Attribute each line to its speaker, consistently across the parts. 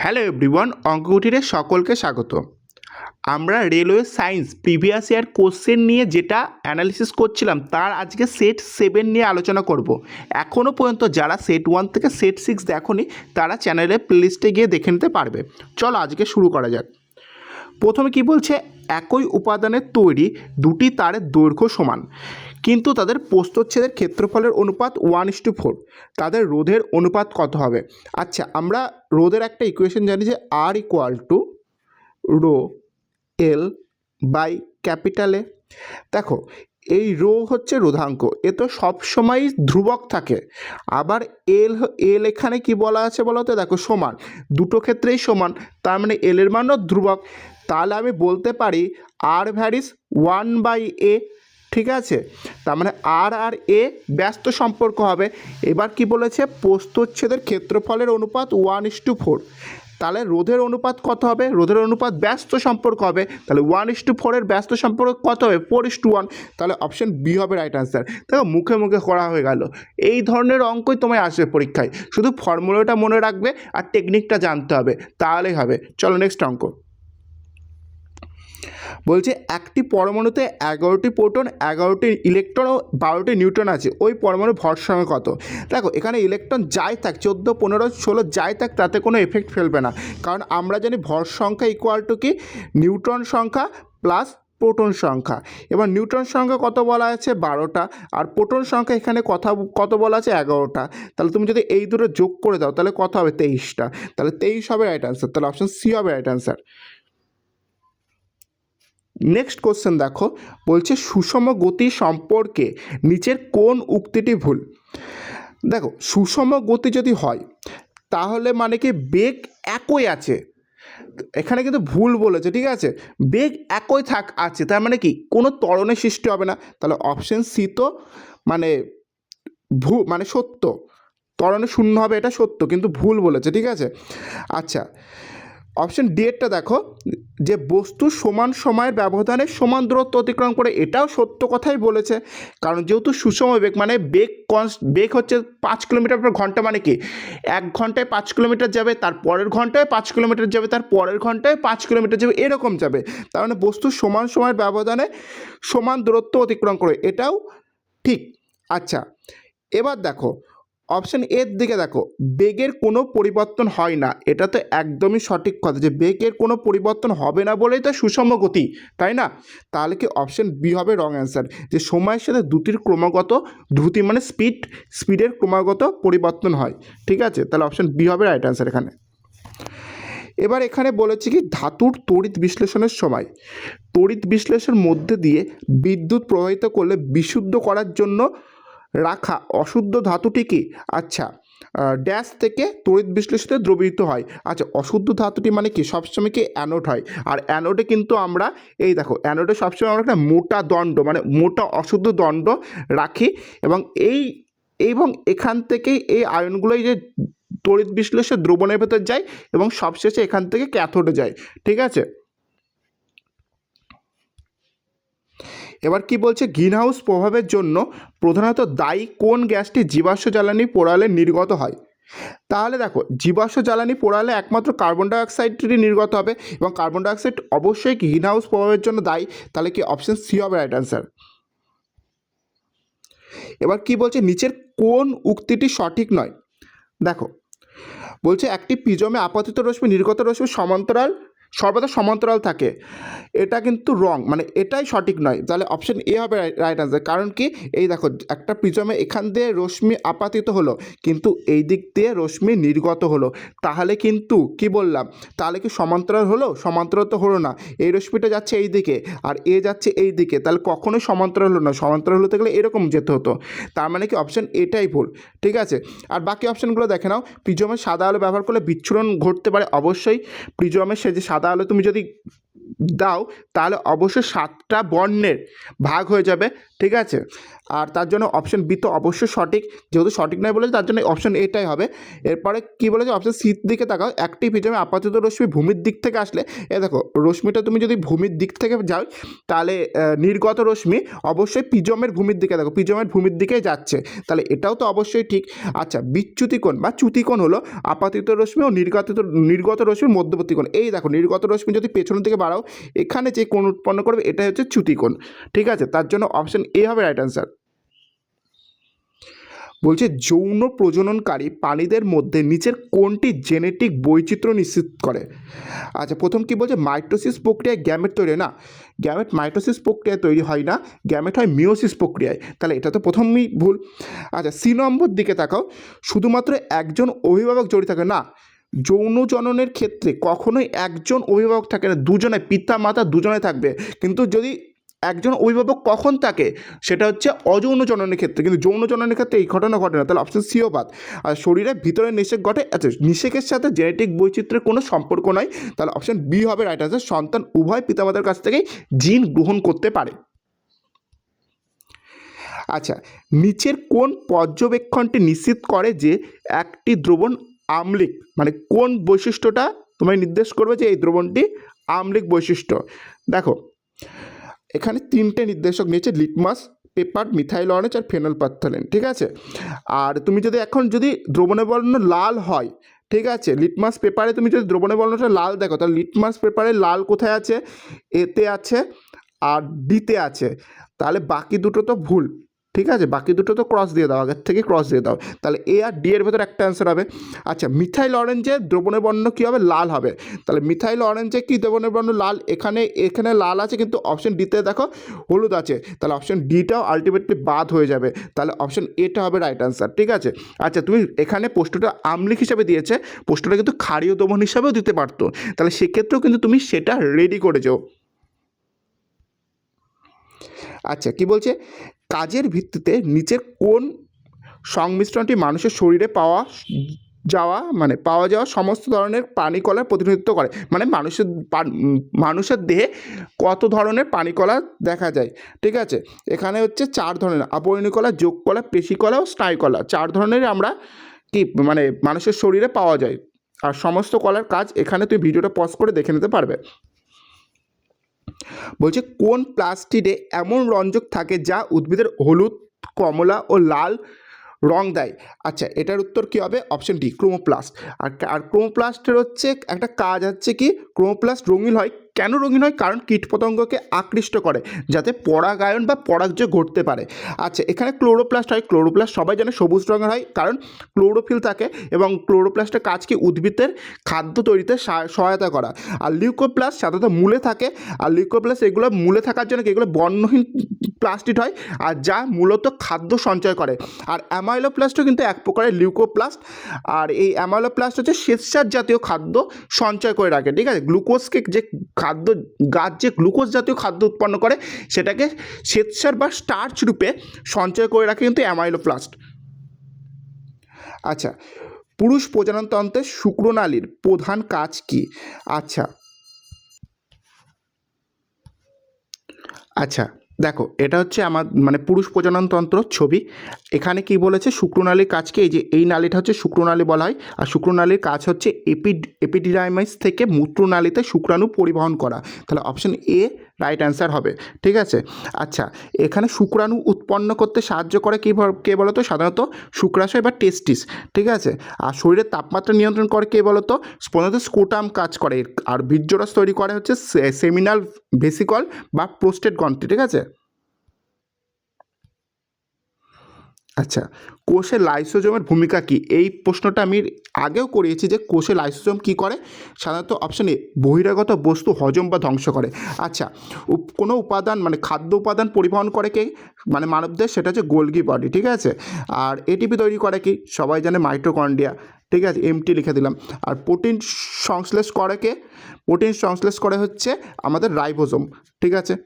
Speaker 1: Hello everyone, অঙ্ককুটিরে সকলকে স্বাগত। আমরা railway science previous year question নিয়ে যেটা অ্যানালিসিস করছিলাম তার আজকে সেট 7 নিয়ে আলোচনা করব। এখনও পর্যন্ত যারা সেট 1 থেকে সেট 6 দেখোনি তারা চ্যানেলের প্লেলিস্টে গিয়ে দেখে নিতে পারবে। চলো আজকে শুরু করা যাক। প্রথমে কি বলছে, একই উপাদানের তৈরি দুটি তারের দৈর্ঘ্য সমান, কিন্তু তাদের প্রস্থচ্ছেদের ক্ষেত্রফলের অনুপাত 1:4। তাদের রোধের অনুপাত কত হবে? আচ্ছা, আমরা রোধের একটা ইকুয়েশন জানি যে R equal to rho L by capital A. দেখো, এই রো হচ্ছে রোধাঙ্ক, এ তো সবসময়ই ধ্রুবক থাকে। আবার এল এখানে কি বলা আছে বলো তো? দেখো, সমান, দুটো ক্ষেত্রেই সমান, তার মানে এল এর মানও ধ্রুবক। তাহলে আমি বলতে পারি আর ভ্যারিস 1/a। ঠিক আছে, তার মানে আর এ ব্যস্ত সম্পর্ক হবে। এবার কি বলেছে? প্রস্থচ্ছেদের ক্ষেত্রফলের অনুপাত 1:4। তাহলে রোধের অনুপাত কত হবে? রোধের অনুপাত ব্যস্ত সম্পর্ক হবে। তাহলে 1:4 ব্যস্ত সম্পর্ক কত হবে? 4:1। তাহলে অপশন বি হবে রাইট আনসার। দেখো, মুখে মুখে করা হয়ে গেল। এই ধরনের অঙ্কই তোমায় আসবে পরীক্ষায়, শুধু ফর্মুলাটা মনে রাখবে আর টেকনিকটা জানতে হবে, তাহলেই হবে। চলো নেক্সট অঙ্ক। বলছে একটি পরমাণুতে 11টি প্রোটন, 11টি ইলেকট্রন ও 12টি নিউট্রন আছে। ওই পরমাণুর ভর সংখ্যা কত? দেখো, এখানে ইলেকট্রন যাই থাক, 14, 15, 16 যাই থাক, তাতে কোনো এফেক্ট ফেলবে না, কারণ আমরা জানি ভর সংখ্যা ইকুয়াল টু কি? নিউট্রন সংখ্যা প্লাস প্রোটন সংখ্যা। এবার নিউট্রন সংখ্যা কত বলা আছে? 12টা। আর প্রোটন সংখ্যা এখানে কত বলা আছে? 11টা। তাহলে তুমি যদি এই দুটো যোগ করে দাও তাহলে কত হবে? 23টা। তাহলে 23 হবে রাইট আনসার। তাহলে অপশন সি হবে রাইট আনসার। নেক্সট কোশ্চেন দেখো, বলছে সুষম গতি সম্পর্কে নিচের কোন উক্তিটি ভুল? দেখো, সুষম গতি যদি হয় তাহলে মানে কি বেগ একই আছে, এখানে কিন্তু ভুল বলেছে। ঠিক আছে, বেগ একই আছে, তার মানে কি কোনো ত্বরণের সৃষ্টি হবে না। তাহলে অপশন সি তো মানে সত্য, ত্বরণে শূন্য হবে, এটা সত্য, কিন্তু ভুল বলেছে। ঠিক আছে, আচ্ছা, অপশন ডি এরটা দেখো, যে বস্তু সমান সময়ের ব্যবধানে সমান দূরত্ব অতিক্রম করে, এটাও সত্য কথাই বলেছে। কারণ যেহেতু সুষম বেগ মানে বেগ হচ্ছে 5 কিলোমিটার পার ঘন্টা, মানে কি 1 ঘন্টায় 5 কিলোমিটার যাবে, তার পরের ঘন্টায় 5 কিলোমিটার যাবে, তার পরের ঘন্টায় 5 কিলোমিটার যাবে, এরকম যাবে। তার মানে বস্তু সমান সময়ের ব্যবধানে সমান দূরত্ব অতিক্রম করে, এটাও ঠিক। আচ্ছা, এবার দেখো অপশান এর দিকে দেখো, বেগের কোনো পরিবর্তন হয় না, এটা তো একদমই সঠিক কথা, যে বেগের কোনো পরিবর্তন হবে না বলেই তো সুষম গতি, তাই না? তাহলে কি অপশান বি হবে রং অ্যান্সার, যে সময়ের সাথে দ্রুতির ক্রমাগত, দ্রুতি মানে স্পিডের ক্রমাগত পরিবর্তন হয়। ঠিক আছে, তাহলে অপশান বি হবে রাইট অ্যান্সার এখানে। এবার এখানে বলেছি কি, ধাতুর তড়িৎ বিশ্লেষণের সময় তড়িৎ বিশ্লেষণের মধ্যে দিয়ে বিদ্যুৎ প্রবাহিত করলে বিশুদ্ধ করার জন্য রাখা অশুদ্ধ ধাতুটি কি? আচ্ছা, ড্যাশ থেকে তড়িৎ বিশ্লেষণে দ্রবীভূত হয়। আচ্ছা, অশুদ্ধ ধাতুটি মানে কি? সবসময় কি অ্যানোড হয়, আর অ্যানোডে কিন্তু আমরা এই দেখো, অ্যানোডে সবসময় আমরা একটা মোটা দণ্ড মানে মোটা অশুদ্ধ দণ্ড রাখি, এবং এখান থেকেই এই আয়নগুলোই যে তড়িৎ বিশ্লেষণ দ্রবণের ভেতর যায় এবং সবশেষে এখান থেকে ক্যাথোডে যায়। ঠিক আছে, এবার কি বলছে, গ্রিনহাউস প্রভাবের জন্য প্রধানত দায়ী কোন গ্যাসটি জীবাশ্ম জ্বালানি পোড়ালে নির্গত হয়? তাহলে দেখো, জীবাশ্ম জ্বালানি পোড়ালে একমাত্র কার্বন ডাইঅক্সাইডটি নির্গত হবে, এবং কার্বন ডাইঅক্সাইড অবশ্যই গ্রিনহাউস প্রভাবের জন্য দায়ী। তাহলে কি অপশন সি হবে রাইট অ্যান্সার। এবার কি বলছে, নিচের কোন উক্তিটি সঠিক নয়? দেখো, বলছে একটি প্রিজমে আপতিত রশ্মি নির্গত রশ্মি সর্বদা সমান্তরাল থাকে, এটা কিন্তু রং, মানে এটাই সঠিক নয়। তাহলে অপশন এ হবে রাইট আনসার। কারণ কি, এই দেখো, একটা প্রিজমে এখান দিয়ে রশ্মি আপাতিত হলো, কিন্তু এই দিক দিয়ে রশ্মি নির্গত হলো, তাহলে কিন্তু কি বললাম, তাহলে কি সমান্তরাল হলো? সমান্তরাল তো হলো না, এই রশ্মিটা যাচ্ছে এই দিকে আর এ যাচ্ছে এই দিকে, তাহলে কখনোই সমান্তরাল হলো না। সমান্তরাল হতে গেলে এরকম যেতে হতো, তার মানে কি অপশন এটাই ভুল। ঠিক আছে, আর বাকি অপশানগুলো দেখে নাও। প্রিজমের সাদা আলো ব্যবহার করলে বিচ্ছুরণ ঘটতে পারে, অবশ্যই। প্রিজমের সে যে সাদা আলো তুমি যদি দাও তাহলে অবশ্যই 7টা বর্ণের ভাগ হয়ে যাবে, ঠিক আছে। আর তার জন্য অপশন বি তো অবশ্যই সঠিক, যেহেতু সঠিক নয় বলেছে তার জন্য অপশন এটাই হবে। এরপরে কী বলেছে, অপশন সির দিকে তাকাও, একটি প্রিজমে আপাতত রশ্মি ভূমির দিক থেকে আসলে, দেখো রশ্মিটা তুমি যদি ভূমির দিক থেকে যাও তাহলে নির্গত রশ্মি অবশ্যই প্রিজমের ভূমির দিকে, দেখো প্রিজমের ভূমির দিকেই যাচ্ছে, তাহলে এটাও তো অবশ্যই ঠিক। আচ্ছা, বিচ্যুতিকোণ বা চ্যুতিকোণ হলো আপাতিত রশ্মি ও নির্গত রশ্মির মধ্যবর্তী কোণ। এই দেখো নির্গত রশ্মি যদি পেছনের দিকে বাড়াও, এখানে যে কোণ উৎপন্ন করবে এটা হচ্ছে চ্যুতিকোণ। ঠিক আছে, তার জন্য অপশন এ হবে রাইট অ্যান্সার। বলছে যৌন প্রজননকারী প্রাণীদের মধ্যে নিচের কোনটি জেনেটিক বৈচিত্র্য নিশ্চিত করে? আচ্ছা, প্রথম কি বলছে, মাইটোসিস প্রক্রিয়ায় গ্যামেট তৈরি হয় না, গ্যামেট মাইটোসিস প্রক্রিয়ায় তৈরি হয় না, গ্যামেট হয় মিওসিস প্রক্রিয়ায়, তাহলে এটা তো প্রথমেই ভুল। আচ্ছা, সি নম্বর দিকে তাকাও, শুধুমাত্র একজন অভিভাবক জড়িত থাকে না, যৌন জননের ক্ষেত্রে কখনোই একজন অভিভাবক থাকে না, দুজনে পিতা মাতা দুজনে থাকবে, কিন্তু যদি একজন অভিভাবক কখন থাকে সেটা হচ্ছে অযৌন জননের ক্ষেত্রে, কিন্তু যৌন জননের ক্ষেত্রে এই ঘটনা ঘটে না, তাহলে অপশন সিও বাদ। আর শরীরের ভিতরে নিষেক ঘটে, আচ্ছা নিষেকের সাথে জেনেটিক বৈচিত্র্যের কোনো সম্পর্ক নয়, তাহলে অপশন বি হবে রাইট আনসার। সন্তান উভয় পিতামাতার কাছ থেকেই জিন গ্রহণ করতে পারে। আচ্ছা, নিচের কোন পর্যবেক্ষণটি নিশ্চিত করে যে একটি দ্রবণ আম্লিক, মানে কোন বৈশিষ্ট্যটা তোমায় নির্দেশ করবে যে এই দ্রবণটি আম্লিক বৈশিষ্ট্য? দেখো এখানে তিনটে নির্দেশক নিয়েছে, লিটমাস পেপার, মিথাইল অরেঞ্জ আর ফেনলফথ্যালিন। ঠিক আছে, আর তুমি যদি এখন যদি দ্রবণের বর্ণ লাল হয়, ঠিক আছে, লিটমাস পেপারে তুমি যদি দ্রবণের বর্ণটা লাল দেখো, তাহলে লিটমাস পেপারে লাল কোথায় আছে, এতে আছে আর ডিতে আছে, তাহলে বাকি দুটো তো ভুল। ঠিক আছে, বাকি দুটো তো ক্রস দিয়ে দাও, আগের থেকে ক্রস দিয়ে দাও, তাহলে এ আর ডি এর ভেতর একটা অ্যান্সার হবে। আচ্ছা, মিথাইল অরেঞ্জের দ্রবণের বর্ণ কী হবে, লাল হবে, তাহলে মিথাইল অরেঞ্জে কি দ্রবণের বর্ণ লাল, এখানে লাল আছে কিন্তু অপশন ডিতে দেখো হলুদ আছে, তাহলে অপশন ডিটাও আলটিমেটলি বাদ হয়ে যাবে, তাহলে অপশন এটা হবে রাইট অ্যান্সার। ঠিক আছে। আচ্ছা, তুমি এখানে প্রশ্নটা আম্লিক হিসাবে দিয়েছে, প্রশ্নটা কিন্তু ক্ষারীয় দ্রবণ হিসাবেও দিতে পারতো, তাহলে সেক্ষেত্রেও কিন্তু তুমি সেটা রেডি করে যাও। আচ্ছা, কি বলছে, কাজের ভিত্তিতে নিচের কোন সংমিশ্রণটি মানুষের শরীরে পাওয়া যাওয়া সমস্ত ধরনের প্রাণীকলার প্রতিনিধিত্ব করে, মানে মানুষের দেহে কত ধরনের প্রাণীকলা দেখা যায়? ঠিক আছে, এখানে হচ্ছে 4 ধরনের, আপরিণী কলা, যোগ কলা, পেশিকলা ও স্নায়ুকলা, 4 ধরনের আমরা কি মানে মানুষের শরীরে পাওয়া যায়। আর সমস্ত কলার কাজ এখানে তুমি ভিডিওটা পজ করে দেখে নিতে পারবে। বলছে কোন প্লাস্টিডে এমন রঞ্জক থাকে যা উদ্ভিদের হলুদ, কমলা ও লাল রং দেয়? আচ্ছা, এটার উত্তর কী হবে, অপশন ডি ক্রোমোপ্লাস্ট। আর ক্রোমোপ্লাস্টের হচ্ছে একটা কাজ হচ্ছে কি, ক্রোমোপ্লাস্ট রঙিন হয়, কেন রঙিন হয়, কারণ কীটপতঙ্গকে আকৃষ্ট করে যাতে পরাগায়ন বা পরাগযোগ ঘটতে পারে। আচ্ছা, এখানে ক্লোরোপ্লাস্ট হয়, ক্লোরোপ্লাস্ট সবাই জানে সবুজ রঙের হয়, কারণ ক্লোরোফিল থাকে, এবং ক্লোরোপ্লাস্টের কাজ কি, উদ্ভিদের খাদ্য তৈরিতে সহায়তা করা। আর লিউকোপ্লাস্ট সাধারণত মূলে থাকে, আর লিউকোপ্লাস্ট এগুলো মূলে থাকার জন্য এগুলো বর্ণহীন প্লাস্টিড হয়, আর যা মূলত খাদ্য সঞ্চয় করে। আর অ্যামাইলোপ্লাস্টও কিন্তু এক প্রকারের লিউকোপ্লাস্ট, আর এই অ্যামাইলোপ্লাস্ট হচ্ছে শ্বেতসার জাতীয় খাদ্য সঞ্চয় করে রাখে। ঠিক আছে, গ্লুকোজকে যে খাদ্য, গাছ যে গ্লুকোজ জাতীয় খাদ্য উৎপন্ন করে সেটাকে শ্বেতসার বা স্টার্চ রূপে সঞ্চয় করে রাখে কিন্তু অ্যামাইলোপ্লাস্ট। আচ্ছা, পুরুষ প্রজননতন্ত্রের শুক্রনালীর প্রধান কাজ কি? আচ্ছা, দেখো এটা হচ্ছে আমার মানে পুরুষ প্রজননতন্ত্র ছবি। এখানে কি বলেছে, শুক্রনালীর কাজকে, এই যে এই নালীটা হচ্ছে শুক্রনালী বলা হয়, আর শুক্রনালীর কাজ হচ্ছে এপিডিডাইমাস থেকে মূত্রনালীতে শুক্রাণু পরিবহন করা, তাহলে অপশন এ রাইট অ্যান্সার হবে। ঠিক আছে। আচ্ছা, এখানে শুক্রাণু উৎপন্ন করতে সাহায্য করে কে বলতো, সাধারণত শুক্রাশয় বা টেস্টিস। ঠিক আছে। আর শরীরের তাপমাত্রা নিয়ন্ত্রণ করে কে বলতো, প্রধানত স্কোটাম কাজ করে, আর বীর্যরস তৈরি করে হচ্ছে সেমিনাল ভেসিকল বা প্রোস্টেট গ্রন্থি। ঠিক আছে। আচ্ছা, কোষে লাইসোজোমের ভূমিকা কী? এই প্রশ্নটা আমি আগেও করিয়েছি যে কোষে লাইসোজোম কী করে, সাধারণত অপশন এ বহিরাগত বস্তু হজম বা ধ্বংস করে। আচ্ছা, কোনো উপাদান মানে খাদ্য উপাদান পরিবহন করে কে, মানে মানবদের, সেটা হচ্ছে গোলগি বডি। ঠিক আছে। আর এটিপি তৈরি করে কি, সবাই জানে মাইটোকন্ড্রিয়া। ঠিক আছে, এমটি লিখে দিলাম। আর প্রোটিন সংশ্লেষ করে কে, প্রোটিন সংশ্লেষ করে হচ্ছে আমাদের রাইবোজোম। ঠিক আছে।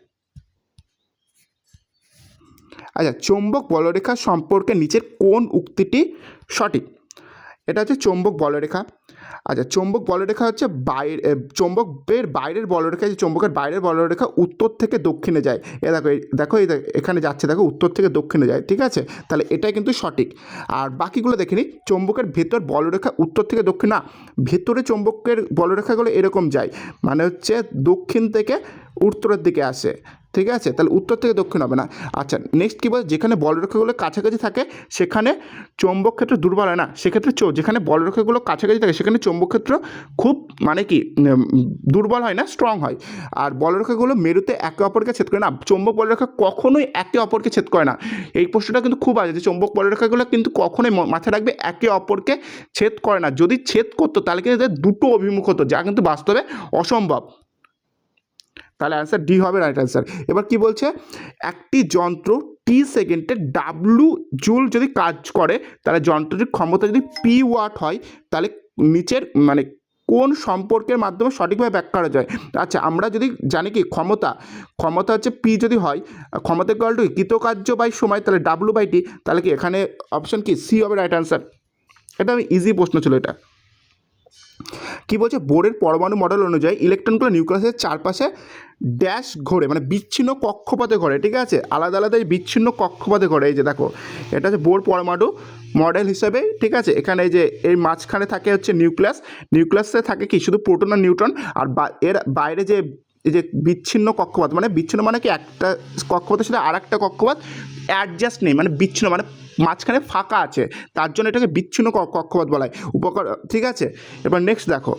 Speaker 1: আচ্ছা, চৌম্বক বলরেখা সম্পর্কে নিচের কোন উক্তিটি সঠিক? এটা হচ্ছে চৌম্বক বলরেখা। আচ্ছা, চৌম্বক বলরেখা হচ্ছে চৌম্বকের বাইরের বলরেখা, যে চৌম্বকের বাইরের বলরেখা উত্তর থেকে দক্ষিণে যায়। দেখো এখানে যাচ্ছে, দেখো উত্তর থেকে দক্ষিণে যায়, ঠিক আছে? তাহলে এটাই কিন্তু সঠিক। আর বাকিগুলো দেখে নিই। চৌম্বকের ভেতর বলরেখা উত্তর থেকে দক্ষিণ না, ভেতরে চৌম্বকের বলরেখাগুলো এরকম যায়, মানে হচ্ছে দক্ষিণ থেকে উত্তরের দিকে আসে, ঠিক আছে? তাহলে উত্তর থেকে দক্ষিণ হবে না। আচ্ছা, নেক্সট কী বলে, যেখানে বলরেখাগুলো কাছাকাছি থাকে সেখানে চৌম্বক ক্ষেত্র দুর্বল হয় না, সেক্ষেত্রে যেখানে বলরেখাগুলো কাছাকাছি থাকে সেখানে চৌম্বক ক্ষেত্র খুব মানে কি দুর্বল হয় না, স্ট্রং হয়। আর বলরেখাগুলো মেরুতে একে অপরকে ছেদ করে না, চৌম্বক বলরেখা কখনোই একে অপরকে ছেদ করে না। এই প্রশ্নটা কিন্তু খুব আছে, যে চৌম্বক বলরেখাগুলো কিন্তু কখনোই মাথায় রাখবে একে অপরকে ছেদ করে না। যদি ছেদ করতো তাহলে কিন্তু এদের দুটো অভিমুখ হতো, যা কিন্তু বাস্তবে অসম্ভব। তাহলে অ্যান্সার ডি হবে রাইট অ্যান্সার। এবার কি বলছে, একটি যন্ত্র টি সেকেন্ডে ডাব্লু জুল যদি কাজ করে, তাহলে যন্ত্রটির ক্ষমতা যদি পি ওয়াট হয়, তাহলে নিচের মানে কোন সম্পর্কের মাধ্যমে সঠিকভাবে ব্যাখ্যা করা যায়? আচ্ছা, আমরা যদি জানি কি ক্ষমতা হচ্ছে পি যদি হয়, ক্ষমতা ইকুয়াল টু কৃতকার্য বাই সময়, তাহলে ডাব্লু বাই টি, তাহলে কি এখানে অপশন কি সি হবে রাইট অ্যান্সার। এটা আমি ইজি প্রশ্ন ছিল এটা। কি বলছে, বোরের পরমাণু মডেল অনুযায়ী ইলেকট্রনগুলো নিউক্লিয়াসের চারপাশে ড্যাশ ঘোরে, মানে বিচ্ছিন্ন কক্ষপথে ঘোরে, ঠিক আছে? আলাদা আলাদা বিচ্ছিন্ন কক্ষপথে ঘোরে। এই যে দেখো, এটা হচ্ছে বোর পরমাণু মডেল হিসেবে, ঠিক আছে? এখানে এই যে এই মাঝখানে থাকে হচ্ছে নিউক্লিয়াসে থাকে কি শুধু প্রোটন আর নিউট্রন, আর এর বাইরে যে এই যে বিচ্ছিন্ন কক্ষপথ, মানে বিচ্ছিন্ন মানে কি একটা কক্ষপথের সাথে আর একটা কক্ষপথ অ্যাডজাস্ট নেই, মানে বিচ্ছিন্ন মানে মাঝখানে ফাঁকা আছে, তার জন্য এটাকে বিচ্ছিন্ন কক্ষপথ বলা হয়। ঠিক আছে? এবার নেক্সট দেখো,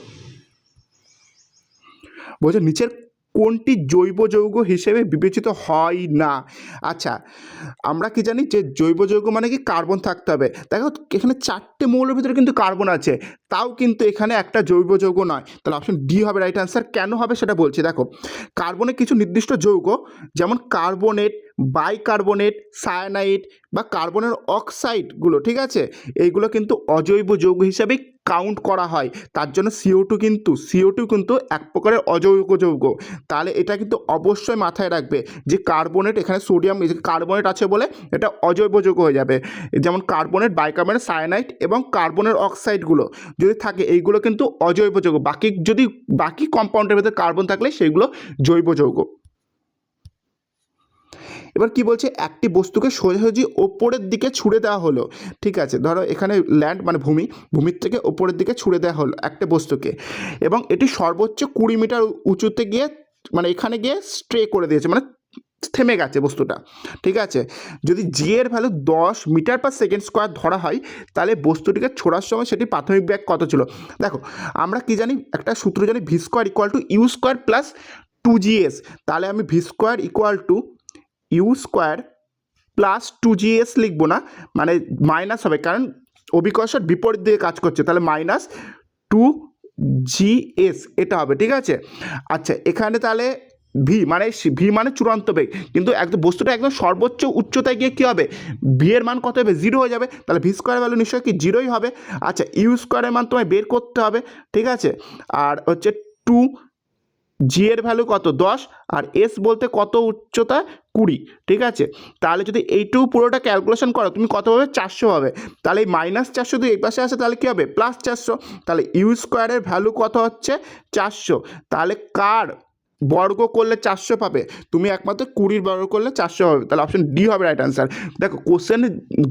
Speaker 1: বলছে নিচের কোনটি জৈব যৌগ হিসেবে বিবেচিত হয় না? আচ্ছা, আমরা কি জানি যে জৈব যৌগ মানে কি কার্বন থাকতে হবে। দেখো এখানে 4টে মৌলের ভিতরে কিন্তু কার্বন আছে, তাও কিন্তু এখানে একটা জৈব যৌগ নয়। তাহলে অপশন ডি হবে রাইট অ্যান্সার। কেন হবে সেটা বলছি, দেখো কার্বনের কিছু নির্দিষ্ট যৌগ, যেমন কার্বনেট, বাইকার্বনেট, সায়ানাইড বা কার্বনের অক্সাইডগুলো, ঠিক আছে, এইগুলো কিন্তু অজৈব যৌগ হিসাবে কাউন্ট করা হয়। তার জন্য CO2 কিন্তু এক প্রকারের অজৈব যৌগ। তাহলে এটা কিন্তু অবশ্যই মাথায় রাখবে যে কার্বনেট, এখানে সোডিয়াম কার্বনেট আছে বলে এটা অজৈব যৌগ হয়ে যাবে। যেমন কার্বনেট, বাইকার্বনেট, সায়ানাইড এবং কার্বনের অক্সাইডগুলো যদি থাকে, এইগুলো কিন্তু অজৈব যৌগ। বাকি কম্পাউন্ডের ভেতরে কার্বন থাকলে সেইগুলো জৈব যৌগ। এবার কি বলছে, একটি বস্তুকে সোজাসুজি ওপরের দিকে ছুঁড়ে দেওয়া হলো, ঠিক আছে? ধরো এখানে ল্যান্ড মানে ভূমির থেকে ওপরের দিকে ছুঁড়ে দেওয়া হলো একটা বস্তুকে, এবং এটি সর্বোচ্চ 20 মিটার উঁচুতে গিয়ে মানে এখানে গিয়ে স্ট্রে করে দিয়েছে, মানে থেমে গেছে বস্তুটা, ঠিক আছে? যদি জি এর value 10 metre per second square ধরা হয়, তাহলে বস্তুটিকে ছোড়ার সময় সেটি প্রাথমিক বেগ কত ছিল? দেখো আমরা কি জানি, একটা সূত্র জানি, V square equal to U square plus 2GS। তাহলে আমি V square equal to U square plus 2GS লিখবো না, মানে মাইনাস হবে, কারণ অভিকর্ষের বিপরীত দিকে কাজ করছে, তাহলে মাইনাস 2GS এটা হবে, ঠিক আছে? আচ্ছা, এখানে তাহলে ভি মানে চূড়ান্ত বেগ, কিন্তু একদম বস্তুটা একদম সর্বোচ্চ উচ্চতায় গিয়ে কী হবে, ভি এর মান কত হবে? 0 হয়ে যাবে। তাহলে ভি স্কোয়ারের ভ্যালু নিশ্চয়ই কি 0ই হবে। আচ্ছা, ইউ স্কোয়ারের মান তোমায় বের করতে হবে, ঠিক আছে? আর হচ্ছে 2G এর ভ্যালু কত? 10, আর এস বলতে কত উচ্চতা? 20, ঠিক আছে? তাহলে যদি এইটুকু পুরোটা ক্যালকুলেশন করো, তুমি কত হবে? 400 হবে। তাহলে এই -400 যদি এই পাশে আসে তাহলে কী হবে? +400। তাহলে ইউ স্কোয়ারের ভ্যালু কত হচ্ছে? 400। তাহলে কার বর্গ করলে 400 পাবে? তুমি একমাত্র 20 বর্গ করলে 400 হবে। তাহলে অপশন ডি হবে রাইট অ্যান্সার। দেখো কোশ্চেন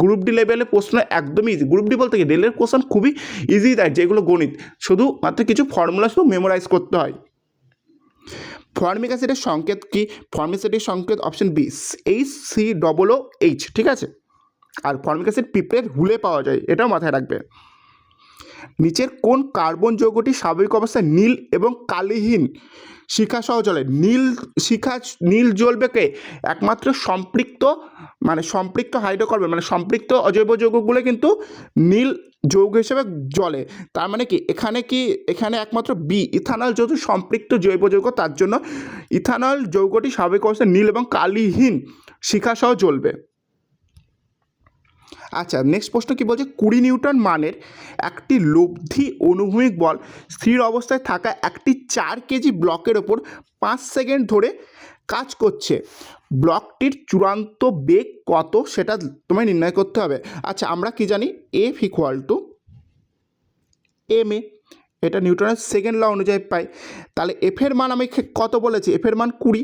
Speaker 1: গ্রুপ ডি লেভেলের প্রশ্ন একদমই ইজি। গ্রুপ ডি বলতে কি রেলের কোশ্চেন খুবই ইজি দেয়, যেগুলো গণিত, শুধু মাত্র কিছু ফর্মুলা শুধু মেমোরাইজ করতে হয়। ফর্মিক অ্যাসিডের সংকেত কি? ফর্মিক অ্যাসিডের সংকেত অপশন বি HCOOH, ঠিক আছে? আর ফর্মিক অ্যাসিড পিঁপড়ের হুলে পাওয়া যায়, এটাও মাথায় রাখবে। নিচের কোন কার্বন যৌগটি স্বাভাবিক অবস্থায় নীল এবং কালিহীন শিখা সহ জ্বলে? নীল জ্বলবে কে? একমাত্র সম্পৃক্ত হাইড্রোকার্বন, মানে সম্পৃক্ত অজৈব যৌগগুলো কিন্তু নীল যৌগ হিসেবে জ্বলে। তার মানে কি এখানে একমাত্র বি ইথানল যেহেতু সম্পৃক্ত জৈব যৌগ, তার জন্য ইথানল যৌগটি স্বাভাবিক অবস্থায় নীল এবং কালিহীন শিখা সহ জ্বলবে। আচ্ছা, নেক্সট প্রশ্ন কি বলছে, 20 নিউটন মানের একটি লব্ধি অনুভূমিক বল স্থির অবস্থায় থাকা একটি 4 কেজি ব্লকের ওপর 5 সেকেন্ড ধরে কাজ করছে, ব্লকটির চূড়ান্ত বেগ কত সেটা তোমায় নির্ণয় করতে হবে। আচ্ছা, আমরা কি জানি, F equal to M A, এটা নিউটনের সেকেন্ড ল অনুযায়ী পাই। তাহলে এফের মান আমি কত বলেছি, এফের মান 20,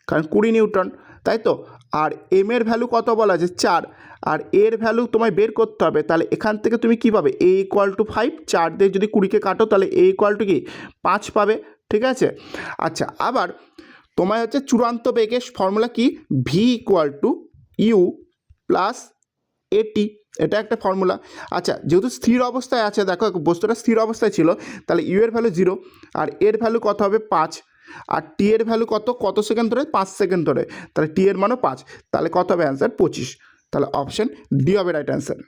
Speaker 1: কারণ 20 নিউটন, তাই তো। আর এম এর ভ্যালু কত বলা আছে 4, আর এর ভ্যালু তোমায় বের করতে হবে। তাহলে এখান থেকে তুমি কী পাবে, এ ইকুয়াল টু 5, 4 দিয়ে যদি 20কে কাটো তাহলে এ ইকুয়াল টু কি 5 পাবে, ঠিক আছে। আচ্ছা, আবার তোমায় হচ্ছে চূড়ান্ত বেগের ফর্মুলা কি, V equal to U plus এটি, এটা একটা ফর্মুলা। আচ্ছা, যেহেতু স্থির অবস্থায় আছে, দেখো বস্তুটা স্থির অবস্থায় ছিল, তাহলে ইউ এর ভ্যালু 0, আর এর ভ্যালু কত হবে 5, আর টি এর ভ্যালু কত সেকেন্ড ধরে, 5 সেকেন্ড ধরে, তাহলে টি এর মানও 5, তাহলে কত হবে অ্যান্সার 25। তাহলে অপশন ডি হবে রাইট অ্যান্সার।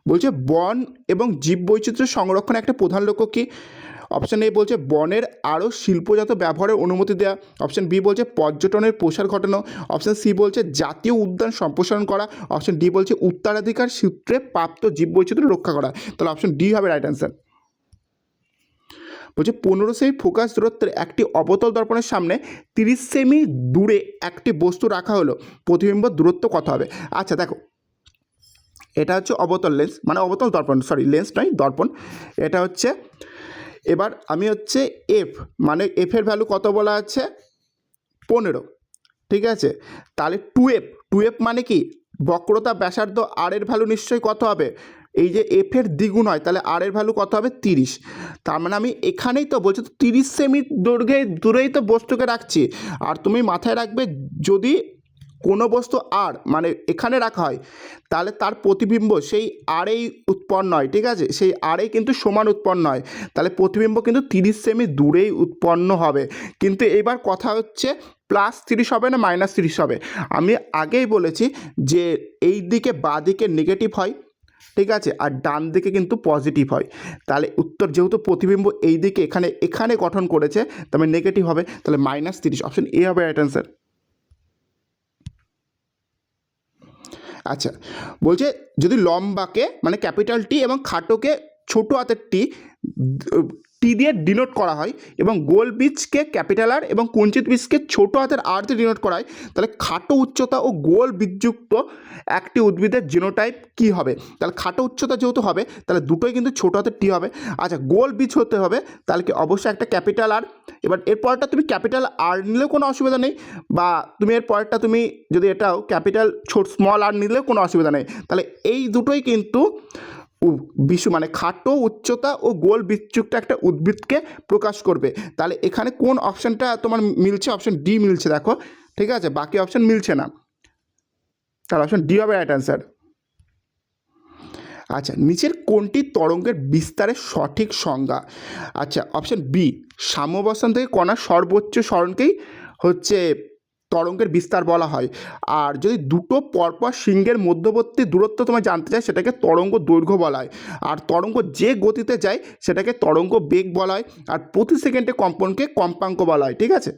Speaker 1: বলছে বন এবং জীববৈচিত্র্য সংরক্ষণে একটা প্রধান লক্ষ্য কী, অপশান এ বলছে বনের আরও শিল্পজাত ব্যবহারের অনুমতি দেওয়া, অপশান বি বলছে পর্যটনের প্রসার ঘটানো, অপশান সি বলছে জাতীয় উদ্যান সম্প্রসারণ করা, অপশান ডি বলছে উত্তরাধিকার সূত্রে প্রাপ্ত জীববৈচিত্র্য রক্ষা করা। তাহলে অপশান ডি হবে রাইট অ্যান্সার। বলছে 15 সেমি ফোকাস দূরত্বের একটি অবতল দর্পণের সামনে 30 সেমি দূরে একটি বস্তু রাখা হলো, প্রতিবিম্ব দূরত্ব কত হবে। আচ্ছা দেখো, এটা হচ্ছে অবতল লেন্স, মানে অবতল দর্পণ, সরি লেন্স নয় দর্পণ, এটা হচ্ছে। এবার আমি হচ্ছে এফ, মানে এফের ভ্যালু কত বলা আছে 15, ঠিক আছে। তাহলে 2F মানে কি, বক্রতা ব্যাসার্ধ আর এর ভ্যালু নিশ্চয়ই কত হবে, এই যে এফের দ্বিগুণ হয়, তাহলে আর এর ভ্যালু কত হবে 30। তার মানে আমি এখানেই তো বলছি, তো 30 সেমি দূরেই তো বস্তুকে রাখছি। আর তুমি মাথায় রাখবে, যদি কোনো বস্তু আর মানে এখানে রাখা হয়, তাহলে তার প্রতিবিম্ব সেই আরেই উৎপন্ন হয়, ঠিক আছে, সেই আরেই কিন্তু সমান উৎপন্ন হয়, তাহলে প্রতিবিম্ব কিন্তু 30 সেমি দূরেই উৎপন্ন হবে। কিন্তু এবার কথা হচ্ছে +30 হবে না -30 হবে। আমি আগেই বলেছি যে এই দিকে বাঁ দিকে নেগেটিভ হয়, ঠিক আছে, আর ডান দিকে কিন্তু পজিটিভ হয়। তাহলে উত্তর, যেহেতু প্রতিবিম্ব এই দিকে এখানে গঠন করেছে, তবে নেগেটিভ হবে, তাহলে -30, অপশন এ হবে রাইট অ্যান্সার। আচ্ছা, বলছে যদি লম্বাকে মানে ক্যাপিটাল টি এবং খাটোকে ছোট হাতের টি দিয়ে ডিনোট করা হয়, এবং গোল বীজকে ক্যাপিটাল আর এবং কুঞ্চিত বীজকে ছোট হাতের আর দিয়ে ডিনোট করা হয়, তাহলে খাটো উচ্চতা ও গোল বীজযুক্ত একটি উদ্ভিদের জিনোটাইপ কী হবে। তাহলে খাটো উচ্চতা যেহেতু হবে, তাহলে দুটোই কিন্তু ছোট হাতের টি হবে। আচ্ছা, গোল বীজ হতে হবে, তাহলে কি অবশ্যই একটা ক্যাপিটাল আর। এবার এর পরেরটা তুমি ক্যাপিটাল আর নিলেও কোনো অসুবিধা নেই, বা তুমি এর পরেরটা তুমি যদি এটাও ক্যাপিটাল স্মল আর নিলেও কোনো অসুবিধা নেই। তাহলে এই দুটোই কিন্তু মানে খাটো উচ্চতা ও গোল বীজযুক্ত একটা উদ্ভিদকে প্রকাশ করবে। তাহলে এখানে কোন অপশানটা তোমার মিলছে, অপশান ডি মিলছে, দেখো, ঠিক আছে, বাকি অপশান মিলছে না, তাহলে অপশান ডি হবে রাইট অ্যান্সার। আচ্ছা, নিচের কোনটি তরঙ্গের বিস্তারের সঠিক সংজ্ঞা। আচ্ছা, অপশান বি, সাম্যাবস্থান থেকে কণার সর্বোচ্চ সরণকেই হচ্ছে তরঙ্গের বিস্তার বলা হয়। আর যদি দুটো পরপর শৃঙ্গের মধ্যবর্তী দূরত্ব তোমায় জানতে চায়, সেটাকে তরঙ্গ দৈর্ঘ্য বলা হয়। আর তরঙ্গ যে গতিতে যায় সেটাকে তরঙ্গ বেগ বলা হয়। আর প্রতি সেকেন্ডে কম্পনকে কম্পাঙ্ক বলা হয়, ঠিক আছে।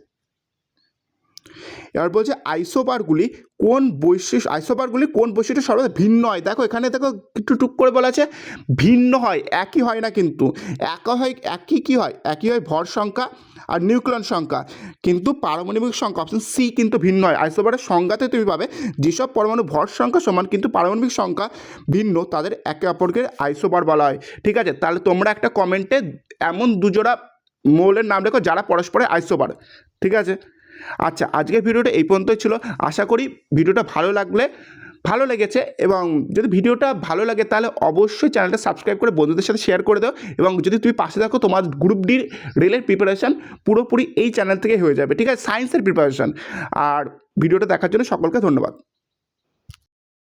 Speaker 1: এবার বলছে আইসোবারগুলি কোন বৈশিষ্ট্য সর্বদা ভিন্ন হয়। দেখো এখানে দেখো একটু টুক করে বলা আছে ভিন্ন হয়, একই হয় না কিন্তু। একই হয় ভর সংখ্যা আর নিউক্লিয়ন সংখ্যা, কিন্তু পারমাণবিক সংখ্যা অপশন সি কিন্তু ভিন্ন হয়। আইসোবারের সংজ্ঞাতে তুমি পাবে যেসব পরমাণু ভর সংখ্যা সমান কিন্তু পারমাণবিক সংখ্যা ভিন্ন, তাদের একে অপরকে আইসোবার বলা হয়, ঠিক আছে। তাহলে তোমরা একটা কমেন্টে এমন দুজোড়া মৌলের নাম লেখো যারা পরস্পরের আইসোবার, ঠিক আছে। আচ্ছা, আজকের ভিডিওটা এই পর্যন্তই ছিল। আশা করি ভিডিওটা ভালো লেগেছে, এবং যদি ভিডিওটা ভালো লাগে তাহলে অবশ্যই চ্যানেলটা সাবস্ক্রাইব করে বন্ধুদের সাথে শেয়ার করে দাও। এবং যদি তুমি পাশে থাকো, তোমার গ্রুপ ডির রেলের প্রিপারেশান পুরোপুরি এই চ্যানেল থেকে হয়ে যাবে, ঠিক আছে, সায়েন্সের প্রিপারেশান। আর ভিডিওটা দেখার জন্য সকলকে ধন্যবাদ।